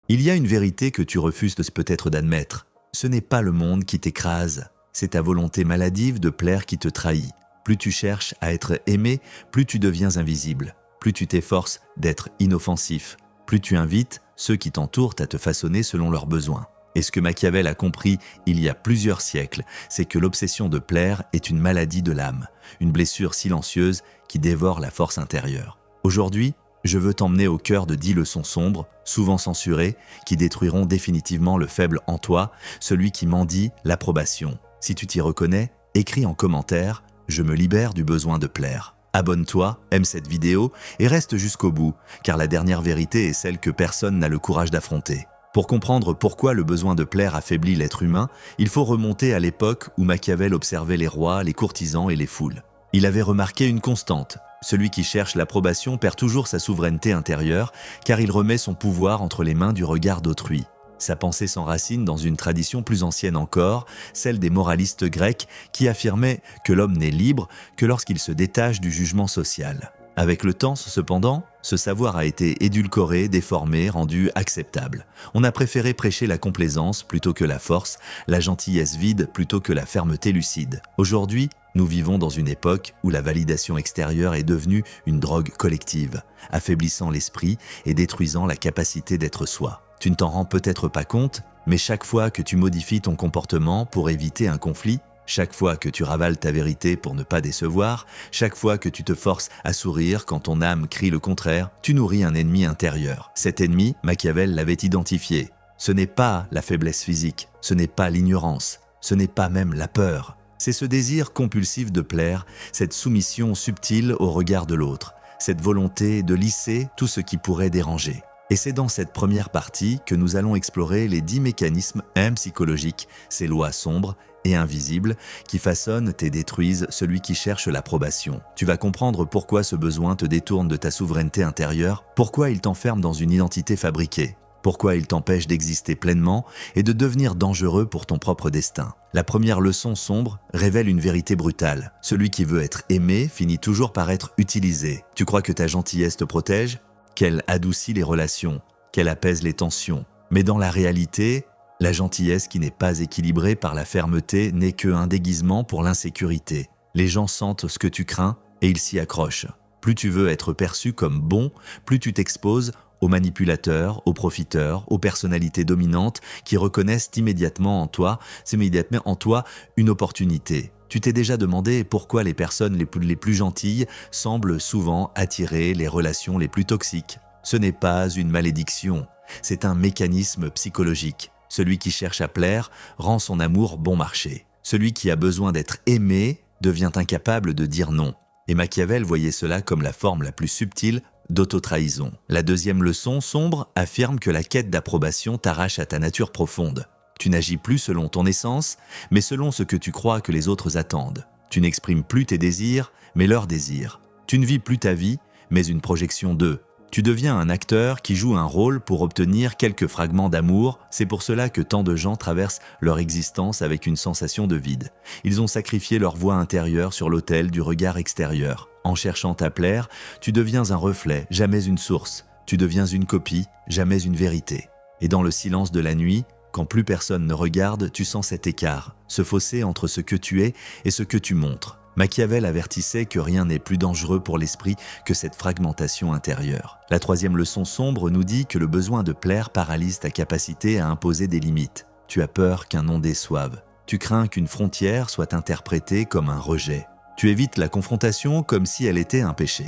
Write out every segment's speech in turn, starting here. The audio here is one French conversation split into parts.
Il y a une vérité que tu refuses peut-être d'admettre. Ce n'est pas le monde qui t'écrase, c'est ta volonté maladive de plaire qui te trahit. Plus tu cherches à être aimé, plus tu deviens invisible. Plus tu t'efforces d'être inoffensif, plus tu invites ceux qui t'entourent à te façonner selon leurs besoins. Et ce que Machiavel a compris il y a plusieurs siècles, c'est que l'obsession de plaire est une maladie de l'âme, une blessure silencieuse qui dévore la force intérieure. Aujourd'hui, je veux t'emmener au cœur de 10 leçons sombres, souvent censurées, qui détruiront définitivement le faible en toi, celui qui mendie l'approbation. Si tu t'y reconnais, écris en commentaire « Je me libère du besoin de plaire ». Abonne-toi, aime cette vidéo et reste jusqu'au bout, car la dernière vérité est celle que personne n'a le courage d'affronter. Pour comprendre pourquoi le besoin de plaire affaiblit l'être humain, il faut remonter à l'époque où Machiavel observait les rois, les courtisans et les foules. Il avait remarqué une constante. Celui qui cherche l'approbation perd toujours sa souveraineté intérieure, car il remet son pouvoir entre les mains du regard d'autrui. Sa pensée s'enracine dans une tradition plus ancienne encore, celle des moralistes grecs qui affirmaient que l'homme n'est libre que lorsqu'il se détache du jugement social. Avec le temps, cependant, ce savoir a été édulcoré, déformé, rendu acceptable. On a préféré prêcher la complaisance plutôt que la force, la gentillesse vide plutôt que la fermeté lucide. Aujourd'hui, nous vivons dans une époque où la validation extérieure est devenue une drogue collective, affaiblissant l'esprit et détruisant la capacité d'être soi. Tu ne t'en rends peut-être pas compte, mais chaque fois que tu modifies ton comportement pour éviter un conflit, chaque fois que tu ravales ta vérité pour ne pas décevoir, chaque fois que tu te forces à sourire quand ton âme crie le contraire, tu nourris un ennemi intérieur. Cet ennemi, Machiavel l'avait identifié. Ce n'est pas la faiblesse physique, ce n'est pas l'ignorance, ce n'est pas même la peur. C'est ce désir compulsif de plaire, cette soumission subtile au regard de l'autre, cette volonté de lisser tout ce qui pourrait déranger. Et c'est dans cette première partie que nous allons explorer les 10 mécanismes psychologiques, ces lois sombres et invisibles qui façonnent et détruisent celui qui cherche l'approbation. Tu vas comprendre pourquoi ce besoin te détourne de ta souveraineté intérieure, pourquoi il t'enferme dans une identité fabriquée, pourquoi il t'empêche d'exister pleinement et de devenir dangereux pour ton propre destin. La première leçon sombre révèle une vérité brutale. Celui qui veut être aimé finit toujours par être utilisé. Tu crois que ta gentillesse te protège ? Qu'elle adoucit les relations, qu'elle apaise les tensions. Mais dans la réalité, la gentillesse qui n'est pas équilibrée par la fermeté n'est qu'un déguisement pour l'insécurité. Les gens sentent ce que tu crains et ils s'y accrochent. Plus tu veux être perçu comme bon, plus tu t'exposes aux manipulateurs, aux profiteurs, aux personnalités dominantes qui reconnaissent immédiatement en toi une opportunité. Tu t'es déjà demandé pourquoi les personnes les plus gentilles semblent souvent attirer les relations les plus toxiques. Ce n'est pas une malédiction, c'est un mécanisme psychologique. Celui qui cherche à plaire rend son amour bon marché. Celui qui a besoin d'être aimé devient incapable de dire non. Et Machiavel voyait cela comme la forme la plus subtile d'autotrahison. La deuxième leçon sombre affirme que la quête d'approbation t'arrache à ta nature profonde. Tu n'agis plus selon ton essence, mais selon ce que tu crois que les autres attendent. Tu n'exprimes plus tes désirs, mais leurs désirs. Tu ne vis plus ta vie, mais une projection d'eux. Tu deviens un acteur qui joue un rôle pour obtenir quelques fragments d'amour. C'est pour cela que tant de gens traversent leur existence avec une sensation de vide. Ils ont sacrifié leur voix intérieure sur l'autel du regard extérieur. En cherchant à plaire, tu deviens un reflet, jamais une source. Tu deviens une copie, jamais une vérité. Et dans le silence de la nuit, quand plus personne ne regarde, tu sens cet écart, ce fossé entre ce que tu es et ce que tu montres. Machiavel avertissait que rien n'est plus dangereux pour l'esprit que cette fragmentation intérieure. La troisième leçon sombre nous dit que le besoin de plaire paralyse ta capacité à imposer des limites. Tu as peur qu'un non déçoive. Tu crains qu'une frontière soit interprétée comme un rejet. Tu évites la confrontation comme si elle était un péché.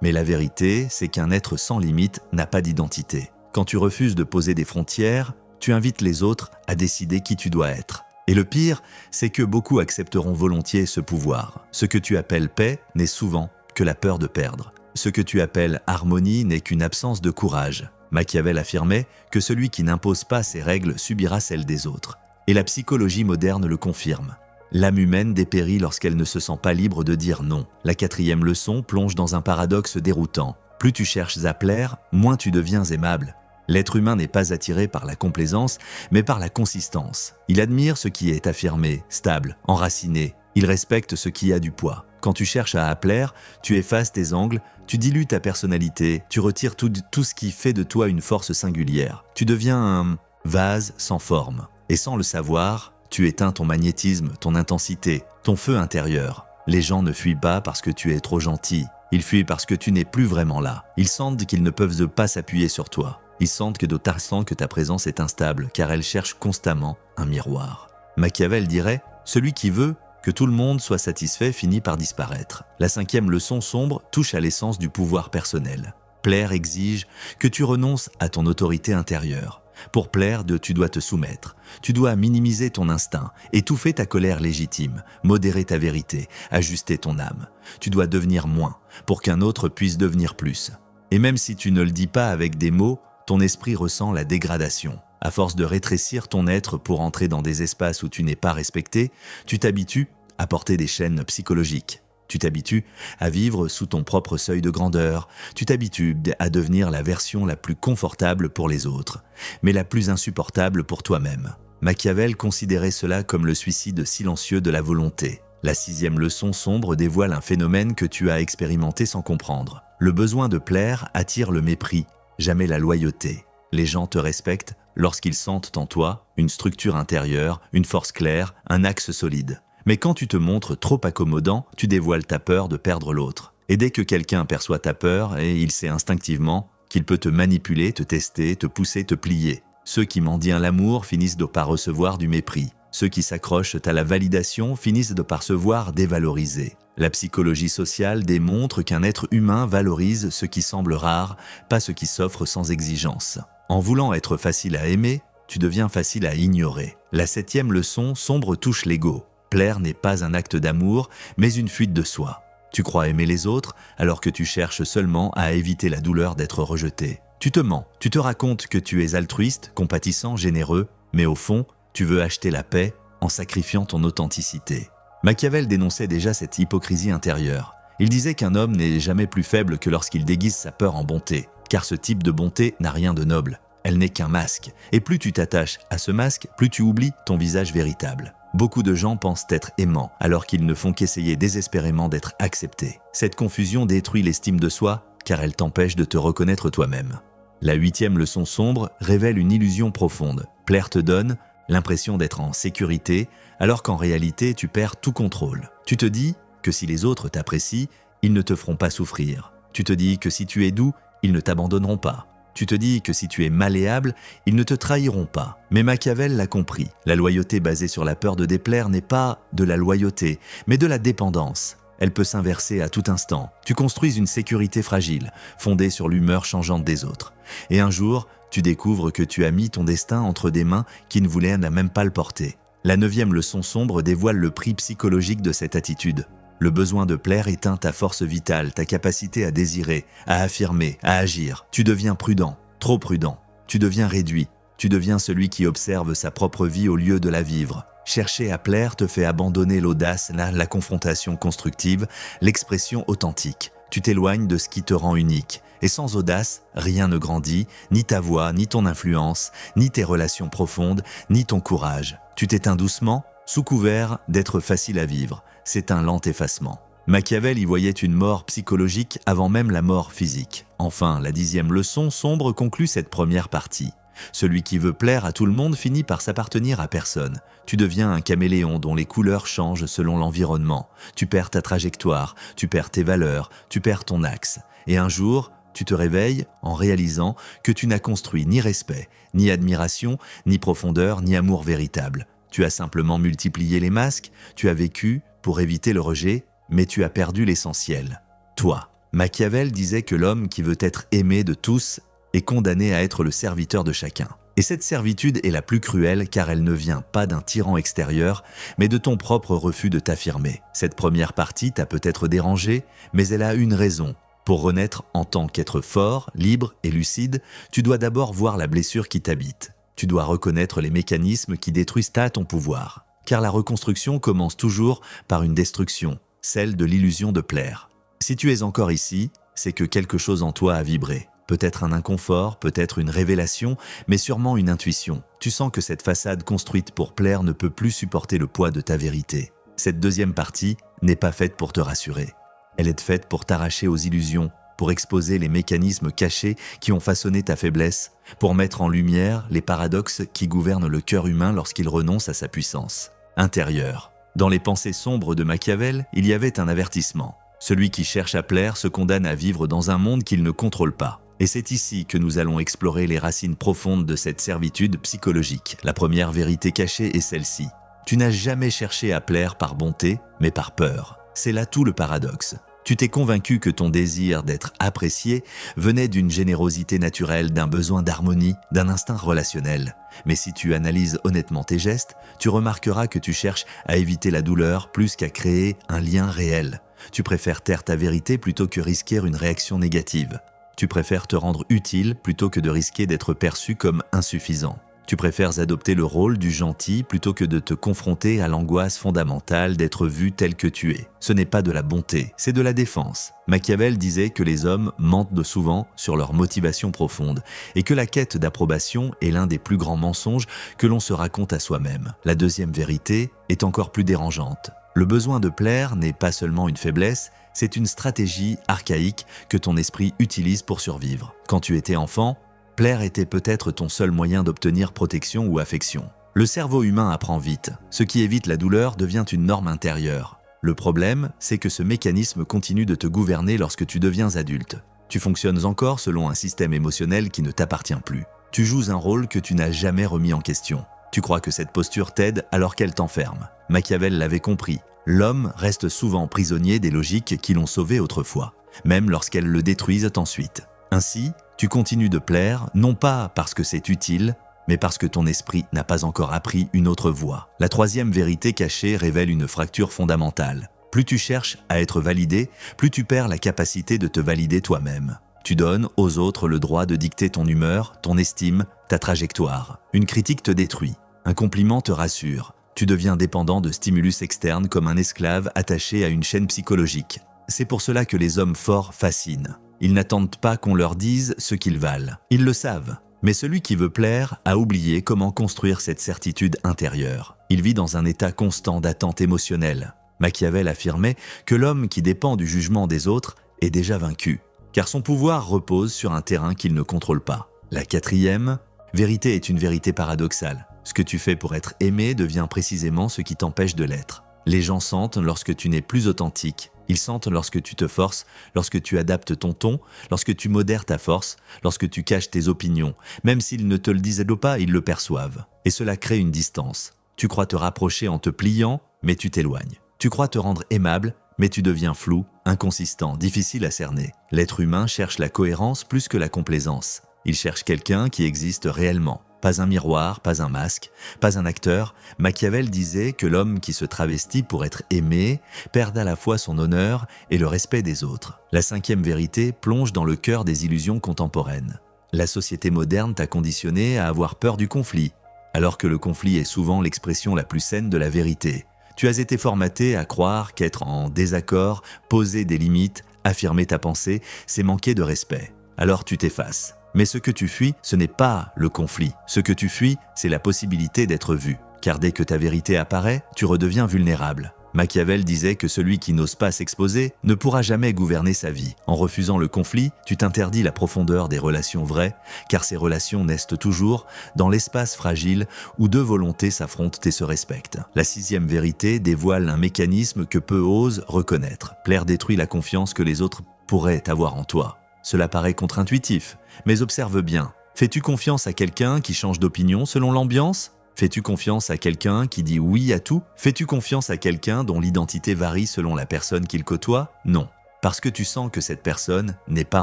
Mais la vérité, c'est qu'un être sans limite n'a pas d'identité. Quand tu refuses de poser des frontières, tu invites les autres à décider qui tu dois être. Et le pire, c'est que beaucoup accepteront volontiers ce pouvoir. Ce que tu appelles paix n'est souvent que la peur de perdre. Ce que tu appelles harmonie n'est qu'une absence de courage. Machiavel affirmait que celui qui n'impose pas ses règles subira celles des autres. Et la psychologie moderne le confirme. L'âme humaine dépérit lorsqu'elle ne se sent pas libre de dire non. La quatrième leçon plonge dans un paradoxe déroutant. Plus tu cherches à plaire, moins tu deviens aimable. L'être humain n'est pas attiré par la complaisance, mais par la consistance. Il admire ce qui est affirmé, stable, enraciné. Il respecte ce qui a du poids. Quand tu cherches à plaire, tu effaces tes angles, tu dilues ta personnalité, tu retires tout ce qui fait de toi une force singulière. Tu deviens un vase sans forme. Et sans le savoir, tu éteins ton magnétisme, ton intensité, ton feu intérieur. Les gens ne fuient pas parce que tu es trop gentil. Ils fuient parce que tu n'es plus vraiment là. Ils sentent qu'ils ne peuvent pas s'appuyer sur toi. Ils sentent que ta présence est instable, car elle cherche constamment un miroir. Machiavel dirait « Celui qui veut que tout le monde soit satisfait finit par disparaître ». La 5e leçon sombre touche à l'essence du pouvoir personnel. Plaire exige que tu renonces à ton autorité intérieure. Pour plaire, tu dois te soumettre. Tu dois minimiser ton instinct, étouffer ta colère légitime, modérer ta vérité, ajuster ton âme. Tu dois devenir moins pour qu'un autre puisse devenir plus. Et même si tu ne le dis pas avec des mots, ton esprit ressent la dégradation. À force de rétrécir ton être pour entrer dans des espaces où tu n'es pas respecté, tu t'habitues à porter des chaînes psychologiques. Tu t'habitues à vivre sous ton propre seuil de grandeur. Tu t'habitues à devenir la version la plus confortable pour les autres, mais la plus insupportable pour toi-même. Machiavel considérait cela comme le suicide silencieux de la volonté. La 6e leçon sombre dévoile un phénomène que tu as expérimenté sans comprendre. Le besoin de plaire attire le mépris, jamais la loyauté. Les gens te respectent lorsqu'ils sentent en toi une structure intérieure, une force claire, un axe solide. Mais quand tu te montres trop accommodant, tu dévoiles ta peur de perdre l'autre. Et dès que quelqu'un perçoit ta peur, il sait instinctivement qu'il peut te manipuler, te tester, te pousser, te plier. Ceux qui mendient l'amour finissent par recevoir du mépris. Ceux qui s'accrochent à la validation finissent par se voir dévalorisés. La psychologie sociale démontre qu'un être humain valorise ce qui semble rare, pas ce qui s'offre sans exigence. En voulant être facile à aimer, tu deviens facile à ignorer. La 7e leçon sombre touche l'ego. Plaire n'est pas un acte d'amour, mais une fuite de soi. Tu crois aimer les autres, alors que tu cherches seulement à éviter la douleur d'être rejeté. Tu te mens, tu te racontes que tu es altruiste, compatissant, généreux, mais au fond, tu veux acheter la paix en sacrifiant ton authenticité. Machiavel dénonçait déjà cette hypocrisie intérieure. Il disait qu'un homme n'est jamais plus faible que lorsqu'il déguise sa peur en bonté, car ce type de bonté n'a rien de noble. Elle n'est qu'un masque, et plus tu t'attaches à ce masque, plus tu oublies ton visage véritable. Beaucoup de gens pensent être aimants, alors qu'ils ne font qu'essayer désespérément d'être acceptés. Cette confusion détruit l'estime de soi, car elle t'empêche de te reconnaître toi-même. La 8e leçon sombre révèle une illusion profonde. Plaire te donne l'impression d'être en sécurité, alors qu'en réalité, tu perds tout contrôle. Tu te dis que si les autres t'apprécient, ils ne te feront pas souffrir. Tu te dis que si tu es doux, ils ne t'abandonneront pas. Tu te dis que si tu es malléable, ils ne te trahiront pas. Mais Machiavel l'a compris. La loyauté basée sur la peur de déplaire n'est pas de la loyauté, mais de la dépendance. Elle peut s'inverser à tout instant. Tu construis une sécurité fragile, fondée sur l'humeur changeante des autres. Et un jour, tu découvres que tu as mis ton destin entre des mains qui ne voulaient même pas le porter. La 9e leçon sombre dévoile le prix psychologique de cette attitude. Le besoin de plaire éteint ta force vitale, ta capacité à désirer, à affirmer, à agir. Tu deviens prudent, trop prudent. Tu deviens réduit. Tu deviens celui qui observe sa propre vie au lieu de la vivre. Chercher à plaire te fait abandonner l'audace, la confrontation constructive, l'expression authentique. Tu t'éloignes de ce qui te rend unique. Et sans audace, rien ne grandit, ni ta voix, ni ton influence, ni tes relations profondes, ni ton courage. Tu t'éteins doucement, sous couvert d'être facile à vivre. C'est un lent effacement. Machiavel y voyait une mort psychologique avant même la mort physique. Enfin, la 10e leçon sombre conclut cette première partie. Celui qui veut plaire à tout le monde finit par s'appartenir à personne. Tu deviens un caméléon dont les couleurs changent selon l'environnement. Tu perds ta trajectoire, tu perds tes valeurs, tu perds ton axe. Et un jour, tu te réveilles en réalisant que tu n'as construit ni respect, ni admiration, ni profondeur, ni amour véritable. Tu as simplement multiplié les masques, tu as vécu pour éviter le rejet, mais tu as perdu l'essentiel. Toi. Machiavel disait que l'homme qui veut être aimé de tous est condamné à être le serviteur de chacun. Et cette servitude est la plus cruelle car elle ne vient pas d'un tyran extérieur, mais de ton propre refus de t'affirmer. Cette première partie t'a peut-être dérangé, mais elle a une raison. Pour renaître en tant qu'être fort, libre et lucide, tu dois d'abord voir la blessure qui t'habite. Tu dois reconnaître les mécanismes qui détruisent ton pouvoir. Car la reconstruction commence toujours par une destruction, celle de l'illusion de plaire. Si tu es encore ici, c'est que quelque chose en toi a vibré. Peut-être un inconfort, peut-être une révélation, mais sûrement une intuition. Tu sens que cette façade construite pour plaire ne peut plus supporter le poids de ta vérité. Cette deuxième partie n'est pas faite pour te rassurer. Elle est faite pour t'arracher aux illusions, pour exposer les mécanismes cachés qui ont façonné ta faiblesse, pour mettre en lumière les paradoxes qui gouvernent le cœur humain lorsqu'il renonce à sa puissance intérieure. Dans les pensées sombres de Machiavel, il y avait un avertissement. Celui qui cherche à plaire se condamne à vivre dans un monde qu'il ne contrôle pas. Et c'est ici que nous allons explorer les racines profondes de cette servitude psychologique. La première vérité cachée est celle-ci. Tu n'as jamais cherché à plaire par bonté, mais par peur. C'est là tout le paradoxe. Tu t'es convaincu que ton désir d'être apprécié venait d'une générosité naturelle, d'un besoin d'harmonie, d'un instinct relationnel. Mais si tu analyses honnêtement tes gestes, tu remarqueras que tu cherches à éviter la douleur plus qu'à créer un lien réel. Tu préfères taire ta vérité plutôt que risquer une réaction négative. Tu préfères te rendre utile plutôt que de risquer d'être perçu comme insuffisant. Tu préfères adopter le rôle du gentil plutôt que de te confronter à l'angoisse fondamentale d'être vu tel que tu es. Ce n'est pas de la bonté, c'est de la défense. Machiavel disait que les hommes mentent souvent sur leur motivation profonde et que la quête d'approbation est l'un des plus grands mensonges que l'on se raconte à soi-même. La deuxième vérité est encore plus dérangeante. Le besoin de plaire n'est pas seulement une faiblesse, c'est une stratégie archaïque que ton esprit utilise pour survivre. Quand tu étais enfant, plaire était peut-être ton seul moyen d'obtenir protection ou affection. Le cerveau humain apprend vite. Ce qui évite la douleur devient une norme intérieure. Le problème, c'est que ce mécanisme continue de te gouverner lorsque tu deviens adulte. Tu fonctionnes encore selon un système émotionnel qui ne t'appartient plus. Tu joues un rôle que tu n'as jamais remis en question. Tu crois que cette posture t'aide alors qu'elle t'enferme. Machiavel l'avait compris. L'homme reste souvent prisonnier des logiques qui l'ont sauvé autrefois, même lorsqu'elles le détruisent ensuite. Ainsi, tu continues de plaire, non pas parce que c'est utile, mais parce que ton esprit n'a pas encore appris une autre voie. La troisième vérité cachée révèle une fracture fondamentale. Plus tu cherches à être validé, plus tu perds la capacité de te valider toi-même. Tu donnes aux autres le droit de dicter ton humeur, ton estime, ta trajectoire. Une critique te détruit, un compliment te rassure. Tu deviens dépendant de stimulus externes comme un esclave attaché à une chaîne psychologique. C'est pour cela que les hommes forts fascinent. Ils n'attendent pas qu'on leur dise ce qu'ils valent. Ils le savent. Mais celui qui veut plaire a oublié comment construire cette certitude intérieure. Il vit dans un état constant d'attente émotionnelle. Machiavel affirmait que l'homme qui dépend du jugement des autres est déjà vaincu, car son pouvoir repose sur un terrain qu'il ne contrôle pas. La quatrième vérité est une vérité paradoxale. Ce que tu fais pour être aimé devient précisément ce qui t'empêche de l'être. Les gens sentent lorsque tu n'es plus authentique. Ils sentent lorsque tu te forces, lorsque tu adaptes ton ton, lorsque tu modères ta force, lorsque tu caches tes opinions. Même s'ils ne te le disent pas, ils le perçoivent. Et cela crée une distance. Tu crois te rapprocher en te pliant, mais tu t'éloignes. Tu crois te rendre aimable, mais tu deviens flou, inconsistant, difficile à cerner. L'être humain cherche la cohérence plus que la complaisance. Il cherche quelqu'un qui existe réellement. Pas un miroir, pas un masque, pas un acteur. Machiavel disait que l'homme qui se travestit pour être aimé perd à la fois son honneur et le respect des autres. La cinquième vérité plonge dans le cœur des illusions contemporaines. La société moderne t'a conditionné à avoir peur du conflit, alors que le conflit est souvent l'expression la plus saine de la vérité. Tu as été formaté à croire qu'être en désaccord, poser des limites, affirmer ta pensée, c'est manquer de respect. Alors tu t'effaces. Mais ce que tu fuis, ce n'est pas le conflit. Ce que tu fuis, c'est la possibilité d'être vu. Car dès que ta vérité apparaît, tu redeviens vulnérable. Machiavel disait que celui qui n'ose pas s'exposer ne pourra jamais gouverner sa vie. En refusant le conflit, tu t'interdis la profondeur des relations vraies, car ces relations naissent toujours dans l'espace fragile où deux volontés s'affrontent et se respectent. La sixième vérité dévoile un mécanisme que peu osent reconnaître. Plaire détruit la confiance que les autres pourraient avoir en toi. Cela paraît contre-intuitif, mais observe bien. Fais-tu confiance à quelqu'un qui change d'opinion selon l'ambiance ? Fais-tu confiance à quelqu'un qui dit oui à tout ? Fais-tu confiance à quelqu'un dont l'identité varie selon la personne qu'il côtoie ? Non, parce que tu sens que cette personne n'est pas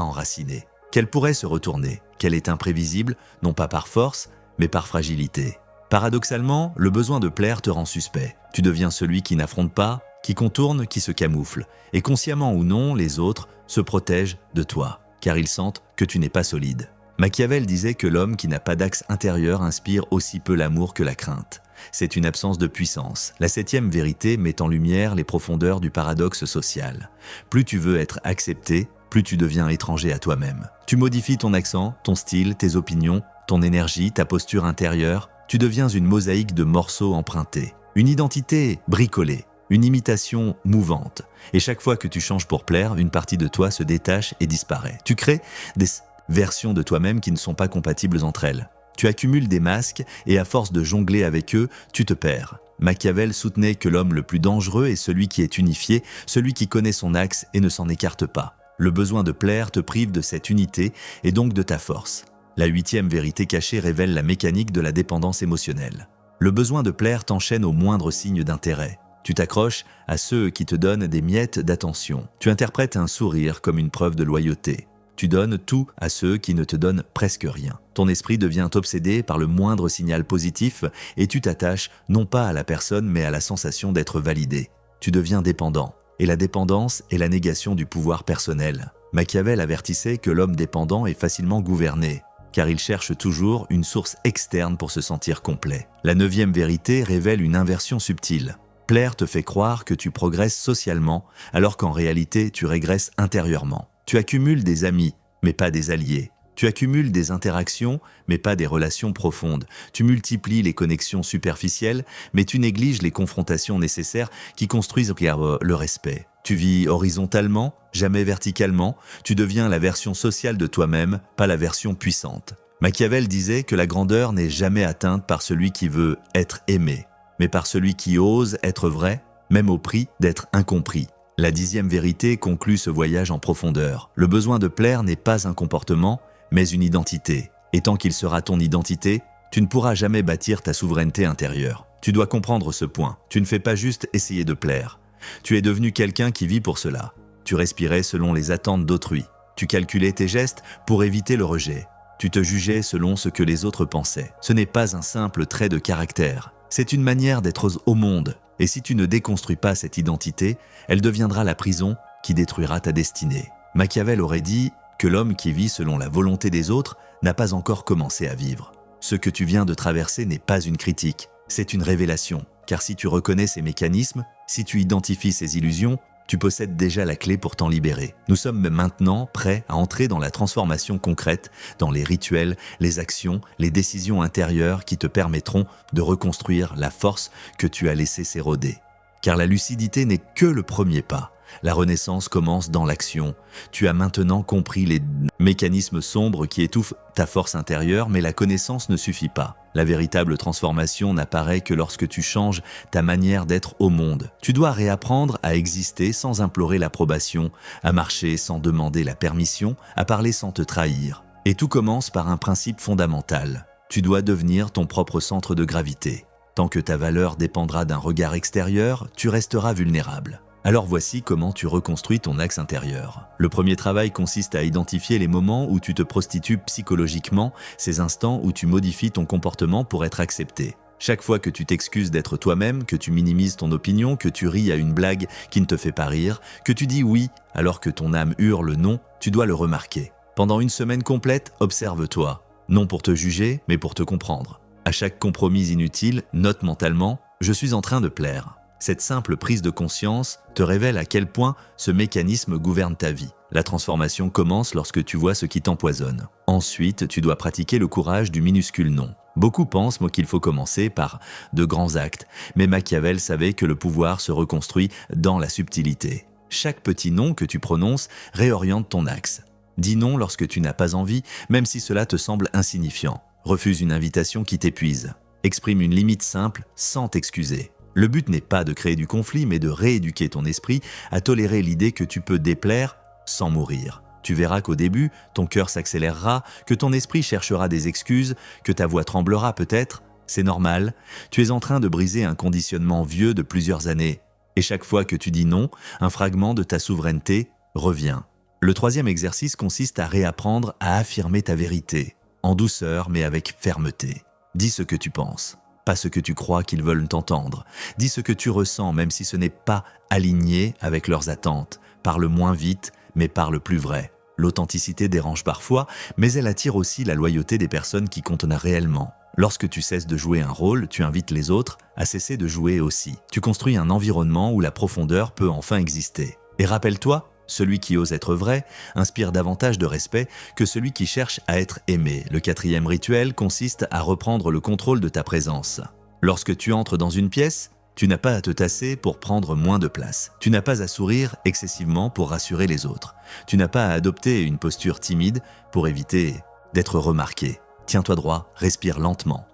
enracinée, qu'elle pourrait se retourner, qu'elle est imprévisible, non pas par force, mais par fragilité. Paradoxalement, le besoin de plaire te rend suspect. Tu deviens celui qui n'affronte pas, qui contourne, qui se camoufle. Et consciemment ou non, les autres se protègent de toi, car ils sentent que tu n'es pas solide. Machiavel disait que l'homme qui n'a pas d'axe intérieur inspire aussi peu l'amour que la crainte. C'est une absence de puissance. La septième vérité met en lumière les profondeurs du paradoxe social. Plus tu veux être accepté, plus tu deviens étranger à toi-même. Tu modifies ton accent, ton style, tes opinions, ton énergie, ta posture intérieure. Tu deviens une mosaïque de morceaux empruntés. Une identité bricolée. une imitation mouvante. Et chaque fois que tu changes pour plaire, une partie de toi se détache et disparaît. Tu crées des versions de toi-même qui ne sont pas compatibles entre elles. Tu accumules des masques et à force de jongler avec eux, tu te perds. Machiavel soutenait que l'homme le plus dangereux est celui qui est unifié, celui qui connaît son axe et ne s'en écarte pas. Le besoin de plaire te prive de cette unité et donc de ta force. La 8e vérité cachée révèle la mécanique de la dépendance émotionnelle. Le besoin de plaire t'enchaîne au moindre signe d'intérêt. Tu t'accroches à ceux qui te donnent des miettes d'attention. Tu interprètes un sourire comme une preuve de loyauté. Tu donnes tout à ceux qui ne te donnent presque rien. Ton esprit devient obsédé par le moindre signal positif et tu t'attaches non pas à la personne mais à la sensation d'être validé. Tu deviens dépendant. Et la dépendance est la négation du pouvoir personnel. Machiavel avertissait que l'homme dépendant est facilement gouverné, car il cherche toujours une source externe pour se sentir complet. La 9e vérité révèle une inversion subtile. Plaire te fait croire que tu progresses socialement, alors qu'en réalité tu régresses intérieurement. Tu accumules des amis, mais pas des alliés. Tu accumules des interactions, mais pas des relations profondes. Tu multiplies les connexions superficielles, mais tu négliges les confrontations nécessaires qui construisent le respect. Tu vis horizontalement, jamais verticalement. Tu deviens la version sociale de toi-même, pas la version puissante. Machiavel disait que la grandeur n'est jamais atteinte par celui qui veut être aimé, mais par celui qui ose être vrai, même au prix d'être incompris. La 10e vérité conclut ce voyage en profondeur. Le besoin de plaire n'est pas un comportement, mais une identité. Et tant qu'il sera ton identité, tu ne pourras jamais bâtir ta souveraineté intérieure. Tu dois comprendre ce point. Tu ne fais pas juste essayer de plaire. Tu es devenu quelqu'un qui vit pour cela. Tu respirais selon les attentes d'autrui. Tu calculais tes gestes pour éviter le rejet. Tu te jugeais selon ce que les autres pensaient. Ce n'est pas un simple trait de caractère. C'est une manière d'être au monde. Et si tu ne déconstruis pas cette identité, elle deviendra la prison qui détruira ta destinée. Machiavel aurait dit que l'homme qui vit selon la volonté des autres n'a pas encore commencé à vivre. Ce que tu viens de traverser n'est pas une critique, c'est une révélation. Car si tu reconnais ces mécanismes, si tu identifies ces illusions, tu possèdes déjà la clé pour t'en libérer. Nous sommes maintenant prêts à entrer dans la transformation concrète, dans les rituels, les actions, les décisions intérieures qui te permettront de reconstruire la force que tu as laissée s'éroder. Car la lucidité n'est que le premier pas. La renaissance commence dans l'action. Tu as maintenant compris les mécanismes sombres qui étouffent ta force intérieure, mais la connaissance ne suffit pas. La véritable transformation n'apparaît que lorsque tu changes ta manière d'être au monde. Tu dois réapprendre à exister sans implorer l'approbation, à marcher sans demander la permission, à parler sans te trahir. Et tout commence par un principe fondamental. Tu dois devenir ton propre centre de gravité. Tant que ta valeur dépendra d'un regard extérieur, tu resteras vulnérable. Alors voici comment tu reconstruis ton axe intérieur. Le premier travail consiste à identifier les moments où tu te prostitues psychologiquement, ces instants où tu modifies ton comportement pour être accepté. Chaque fois que tu t'excuses d'être toi-même, que tu minimises ton opinion, que tu ris à une blague qui ne te fait pas rire, que tu dis oui alors que ton âme hurle non, tu dois le remarquer. Pendant une semaine complète, observe-toi. Non pour te juger, mais pour te comprendre. À chaque compromis inutile, note mentalement « je suis en train de plaire ». Cette simple prise de conscience te révèle à quel point ce mécanisme gouverne ta vie. La transformation commence lorsque tu vois ce qui t'empoisonne. Ensuite, tu dois pratiquer le courage du minuscule non. Beaucoup pensent qu'il faut commencer par de grands actes, mais Machiavel savait que le pouvoir se reconstruit dans la subtilité. Chaque petit non que tu prononces réoriente ton axe. Dis non lorsque tu n'as pas envie, même si cela te semble insignifiant. Refuse une invitation qui t'épuise. Exprime une limite simple sans t'excuser. Le but n'est pas de créer du conflit, mais de rééduquer ton esprit à tolérer l'idée que tu peux déplaire sans mourir. Tu verras qu'au début, ton cœur s'accélérera, que ton esprit cherchera des excuses, que ta voix tremblera peut-être. C'est normal, tu es en train de briser un conditionnement vieux de plusieurs années. Et chaque fois que tu dis non, un fragment de ta souveraineté revient. Le troisième exercice consiste à réapprendre à affirmer ta vérité, en douceur mais avec fermeté. Dis ce que tu penses. Pas ce que tu crois qu'ils veulent t'entendre. Dis ce que tu ressens, même si ce n'est pas aligné avec leurs attentes. Parle moins vite, mais parle plus vrai. L'authenticité dérange parfois, mais elle attire aussi la loyauté des personnes qui comptent réellement. Lorsque tu cesses de jouer un rôle, tu invites les autres à cesser de jouer aussi. Tu construis un environnement où la profondeur peut enfin exister. Et rappelle-toi, celui qui ose être vrai inspire davantage de respect que celui qui cherche à être aimé. Le quatrième rituel consiste à reprendre le contrôle de ta présence. Lorsque tu entres dans une pièce, Tu n'as pas à te tasser pour prendre moins de place. Tu n'as pas à sourire excessivement pour rassurer les autres. Tu n'as pas à adopter une posture timide pour éviter d'être remarqué. Tiens-toi droit, respire lentement.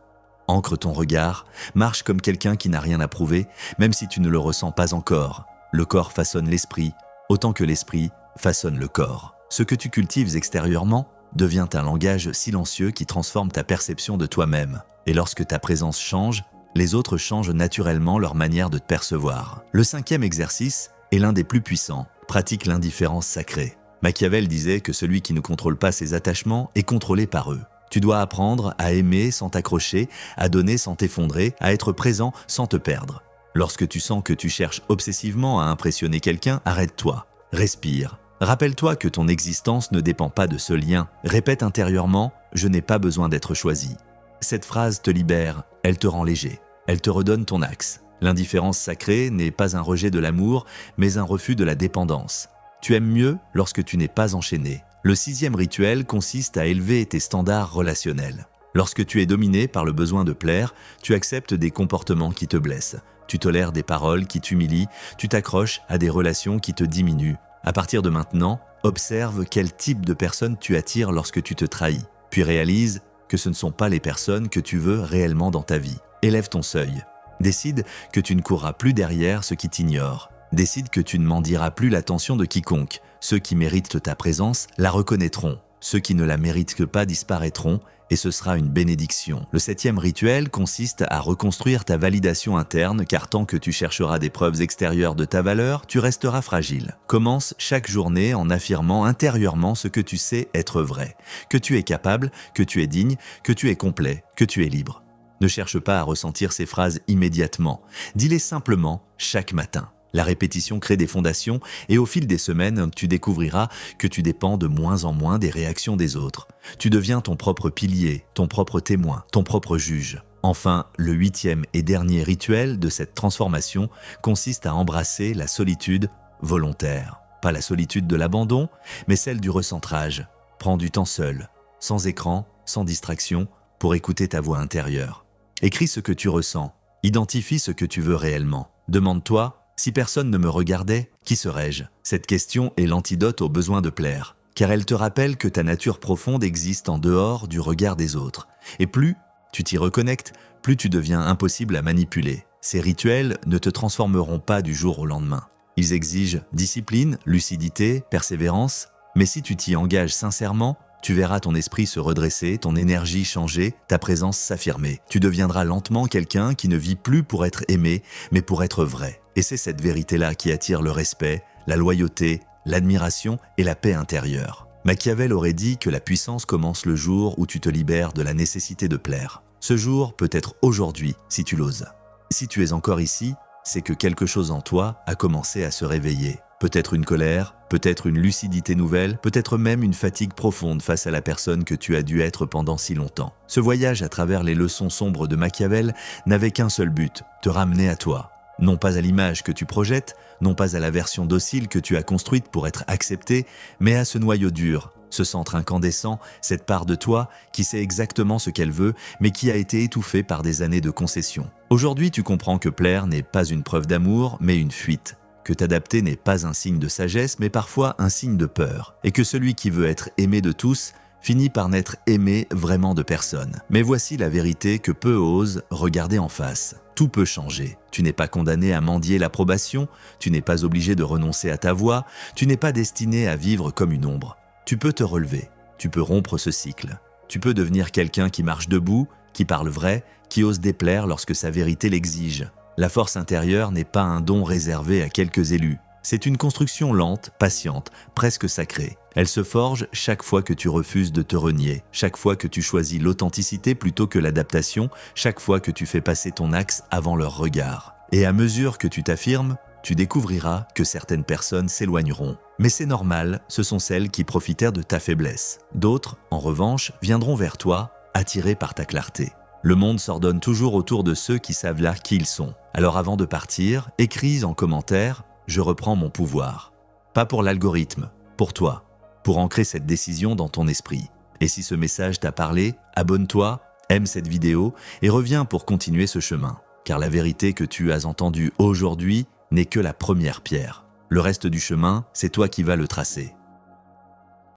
Ancre ton regard, marche comme quelqu'un qui n'a rien à prouver, même si tu ne le ressens pas encore. Le corps façonne l'esprit, autant que l'esprit façonne le corps. Ce que tu cultives extérieurement devient un langage silencieux qui transforme ta perception de toi-même. Et lorsque ta présence change, les autres changent naturellement leur manière de te percevoir. Le 5e exercice est l'un des plus puissants. Pratique l'indifférence sacrée. Machiavel disait que celui qui ne contrôle pas ses attachements est contrôlé par eux. Tu dois apprendre à aimer sans t'accrocher, à donner sans t'effondrer, à être présent sans te perdre. Lorsque tu sens que tu cherches obsessivement à impressionner quelqu'un, arrête-toi, respire. Rappelle-toi que ton existence ne dépend pas de ce lien. Répète intérieurement « Je n'ai pas besoin d'être choisi ». Cette phrase te libère, elle te rend léger, elle te redonne ton axe. L'indifférence sacrée n'est pas un rejet de l'amour, mais un refus de la dépendance. Tu aimes mieux lorsque tu n'es pas enchaîné. Le 6e rituel consiste à élever tes standards relationnels. Lorsque tu es dominé par le besoin de plaire, tu acceptes des comportements qui te blessent. Tu tolères des paroles qui t'humilient, tu t'accroches à des relations qui te diminuent. À partir de maintenant, observe quel type de personnes tu attires lorsque tu te trahis. Puis réalise que ce ne sont pas les personnes que tu veux réellement dans ta vie. Élève ton seuil. Décide que tu ne courras plus derrière ceux qui t'ignorent. Décide que tu ne mendiras plus l'attention de quiconque. Ceux qui méritent ta présence la reconnaîtront. Ceux qui ne la méritent pas disparaîtront et ce sera une bénédiction. Le 7e rituel consiste à reconstruire ta validation interne car tant que tu chercheras des preuves extérieures de ta valeur, tu resteras fragile. Commence chaque journée en affirmant intérieurement ce que tu sais être vrai, que tu es capable, que tu es digne, que tu es complet, que tu es libre. Ne cherche pas à ressentir ces phrases immédiatement, dis-les simplement chaque matin. La répétition crée des fondations et au fil des semaines, tu découvriras que tu dépends de moins en moins des réactions des autres. Tu deviens ton propre pilier, ton propre témoin, ton propre juge. Enfin, le 8e et dernier rituel de cette transformation consiste à embrasser la solitude volontaire. Pas la solitude de l'abandon, mais celle du recentrage. Prends du temps seul, sans écran, sans distraction, pour écouter ta voix intérieure. Écris ce que tu ressens, identifie ce que tu veux réellement. Demande-toi, si personne ne me regardait, qui serais-je? Cette question est l'antidote au besoin de plaire, car elle te rappelle que ta nature profonde existe en dehors du regard des autres. Et plus tu t'y reconnectes, plus tu deviens impossible à manipuler. Ces rituels ne te transformeront pas du jour au lendemain. Ils exigent discipline, lucidité, persévérance, mais si tu t'y engages sincèrement, tu verras ton esprit se redresser, ton énergie changer, ta présence s'affirmer. Tu deviendras lentement quelqu'un qui ne vit plus pour être aimé, mais pour être vrai. Et c'est cette vérité-là qui attire le respect, la loyauté, l'admiration et la paix intérieure. Machiavel aurait dit que la puissance commence le jour où tu te libères de la nécessité de plaire. Ce jour peut être aujourd'hui, si tu l'oses. Si tu es encore ici, c'est que quelque chose en toi a commencé à se réveiller. Peut-être une colère, peut-être une lucidité nouvelle, peut-être même une fatigue profonde face à la personne que tu as dû être pendant si longtemps. Ce voyage à travers les leçons sombres de Machiavel n'avait qu'un seul but, te ramener à toi. Non pas à l'image que tu projettes, non pas à la version docile que tu as construite pour être acceptée, mais à ce noyau dur, ce centre incandescent, cette part de toi qui sait exactement ce qu'elle veut, mais qui a été étouffée par des années de concessions. Aujourd'hui, tu comprends que plaire n'est pas une preuve d'amour, mais une fuite. Que t'adapter n'est pas un signe de sagesse, mais parfois un signe de peur. Et que celui qui veut être aimé de tous finit par n'être aimé vraiment de personne. Mais voici la vérité que peu osent regarder en face. Tout peut changer. Tu n'es pas condamné à mendier l'approbation, tu n'es pas obligé de renoncer à ta voix, tu n'es pas destiné à vivre comme une ombre. Tu peux te relever, tu peux rompre ce cycle. Tu peux devenir quelqu'un qui marche debout, qui parle vrai, qui ose déplaire lorsque sa vérité l'exige. La force intérieure n'est pas un don réservé à quelques élus. C'est une construction lente, patiente, presque sacrée. Elle se forge chaque fois que tu refuses de te renier, chaque fois que tu choisis l'authenticité plutôt que l'adaptation, chaque fois que tu fais passer ton axe avant leur regard. Et à mesure que tu t'affirmes, tu découvriras que certaines personnes s'éloigneront. Mais c'est normal, ce sont celles qui profitèrent de ta faiblesse. D'autres, en revanche, viendront vers toi, attirées par ta clarté. Le monde s'ordonne toujours autour de ceux qui savent là qui ils sont. Alors avant de partir, écris en commentaire « Je reprends mon pouvoir ». Pas pour l'algorithme, pour toi, pour ancrer cette décision dans ton esprit. Et si ce message t'a parlé, abonne-toi, aime cette vidéo et reviens pour continuer ce chemin. car la vérité que tu as entendue aujourd'hui n'est que la première pierre. Le reste du chemin, c'est toi qui vas le tracer.